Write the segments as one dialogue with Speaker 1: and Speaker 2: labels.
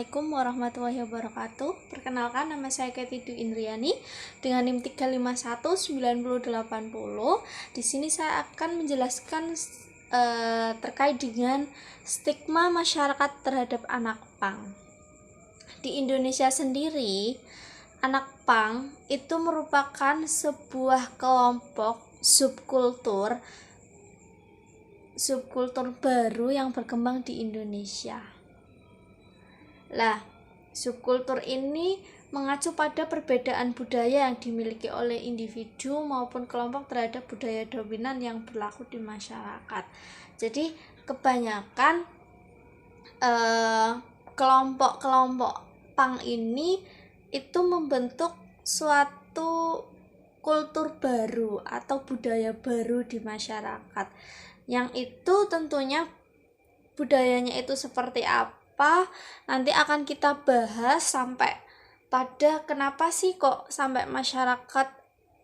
Speaker 1: Assalamualaikum warahmatullahi wabarakatuh. Perkenalkan, nama saya Kety Dwi Indriani dengan NIM 3519080. Di sini saya akan menjelaskan terkait dengan stigma masyarakat terhadap anak pang. Di Indonesia sendiri, anak pang itu merupakan sebuah kelompok subkultur baru yang berkembang di Indonesia. Lah, subkultur ini mengacu pada perbedaan budaya yang dimiliki oleh individu maupun kelompok terhadap budaya dominan yang berlaku di masyarakat. Jadi, kebanyakan kelompok-kelompok pang ini itu membentuk suatu kultur baru atau budaya baru di masyarakat. Yang itu tentunya budayanya itu seperti apa, nanti akan kita bahas sampai pada kenapa sih kok sampai masyarakat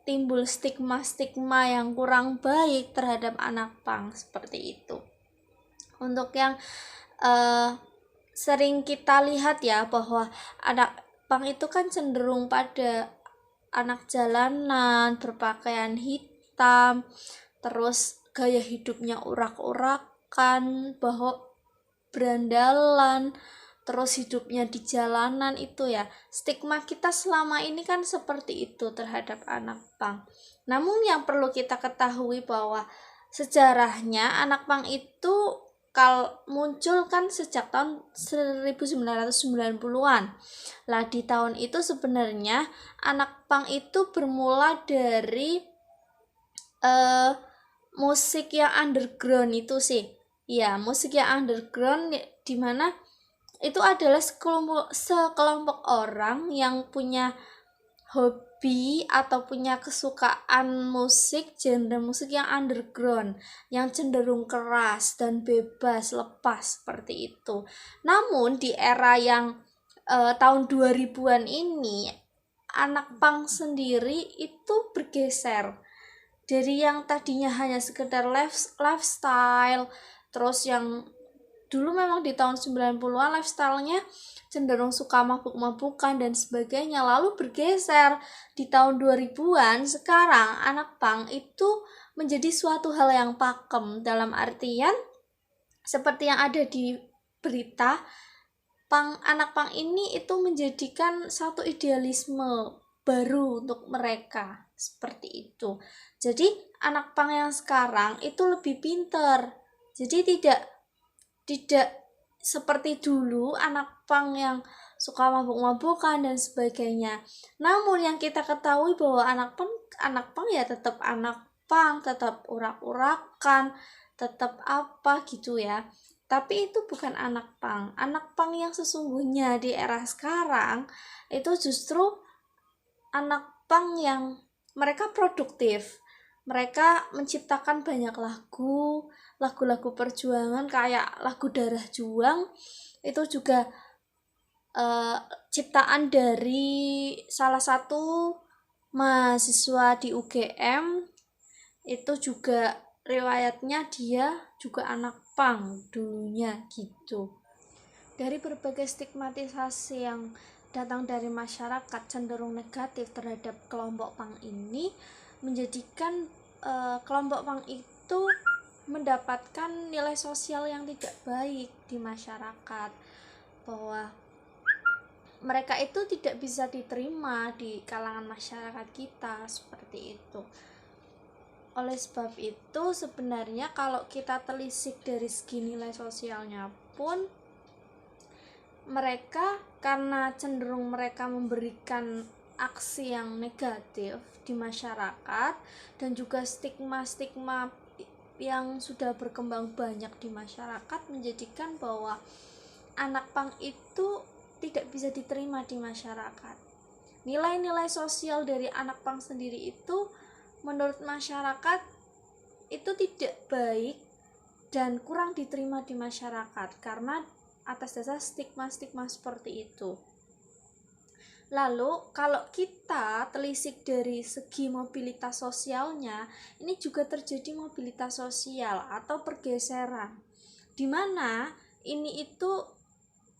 Speaker 1: timbul stigma-stigma yang kurang baik terhadap anak pang seperti itu. Untuk yang sering kita lihat ya, bahwa anak pang itu kan cenderung pada anak jalanan, berpakaian hitam, terus gaya hidupnya urak-urakan, bahwa berandalan, terus hidupnya di jalanan itu ya. Stigma kita selama ini kan seperti itu terhadap anak pang. Namun yang perlu kita ketahui bahwa sejarahnya anak pang itu muncul kan sejak tahun 1990-an. Lah di tahun itu sebenarnya anak pang itu bermula dari musik yang underground itu sih. Ya, musik yang underground di mana itu adalah sekelompok orang yang punya hobi atau punya kesukaan musik, genre musik yang underground, yang cenderung keras dan bebas, lepas seperti itu. Namun di era yang tahun 2000-an ini, anak pang sendiri itu bergeser dari yang tadinya hanya sekedar lifestyle, terus yang dulu memang di tahun 90-an lifestyle-nya cenderung suka mabuk-mabukan dan sebagainya, lalu bergeser di tahun 2000-an. Sekarang anak pang itu menjadi suatu hal yang pakem, dalam artian seperti yang ada di berita, anak pang ini itu menjadikan satu idealisme baru untuk mereka, seperti itu. Jadi anak pang yang sekarang itu lebih pinter. Jadi tidak seperti dulu anak pang yang suka mabuk-mabukan dan sebagainya. Namun yang kita ketahui bahwa anak pang ya tetap anak pang, tetap urak-urakan, tetap apa gitu ya. Tapi itu bukan anak pang. Anak pang yang sesungguhnya di era sekarang itu justru anak pang yang mereka produktif. Mereka menciptakan banyak lagu-lagu perjuangan, kayak lagu Darah Juang itu juga ciptaan dari salah satu mahasiswa di UGM. Itu juga riwayatnya dia juga anak pang dulunya gitu. Dari berbagai stigmatisasi yang datang dari masyarakat cenderung negatif terhadap kelompok pang ini, menjadikan kelompok pang itu mendapatkan nilai sosial yang tidak baik di masyarakat, bahwa mereka itu tidak bisa diterima di kalangan masyarakat kita, seperti itu. Oleh sebab itu sebenarnya kalau kita telisik dari segi nilai sosialnya pun, mereka karena cenderung mereka memberikan aksi yang negatif di masyarakat dan juga stigma-stigma yang sudah berkembang banyak di masyarakat, menjadikan bahwa anak pang itu tidak bisa diterima di masyarakat. Nilai-nilai sosial dari anak pang sendiri itu menurut masyarakat itu tidak baik dan kurang diterima di masyarakat karena atas dasar stigma-stigma seperti itu. Lalu kalau kita telisik dari segi mobilitas sosialnya, ini juga terjadi mobilitas sosial atau pergeseran, di mana ini itu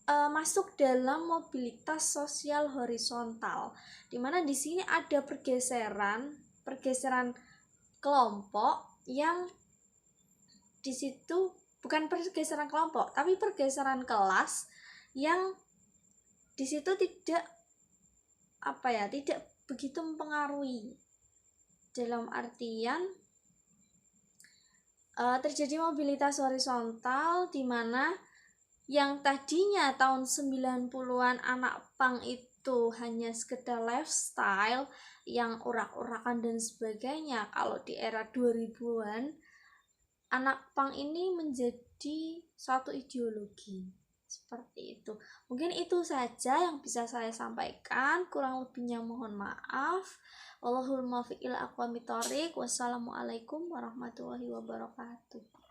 Speaker 1: masuk dalam mobilitas sosial horizontal, dimana di sini ada pergeseran kelompok yang di situ bukan pergeseran kelompok tapi pergeseran kelas yang di situ tidak begitu mempengaruhi, dalam artian terjadi mobilitas horizontal di mana yang tadinya tahun 90-an anak punk itu hanya sekedar lifestyle yang urak-urakan dan sebagainya, kalau di era 2000-an anak punk ini menjadi suatu ideologi. Seperti itu. Mungkin itu saja yang bisa saya sampaikan, kurang lebihnya mohon maaf. Wallahul muwaffiq ila aqwamit thoriq. Wassalamualaikum warahmatullahi wabarakatuh.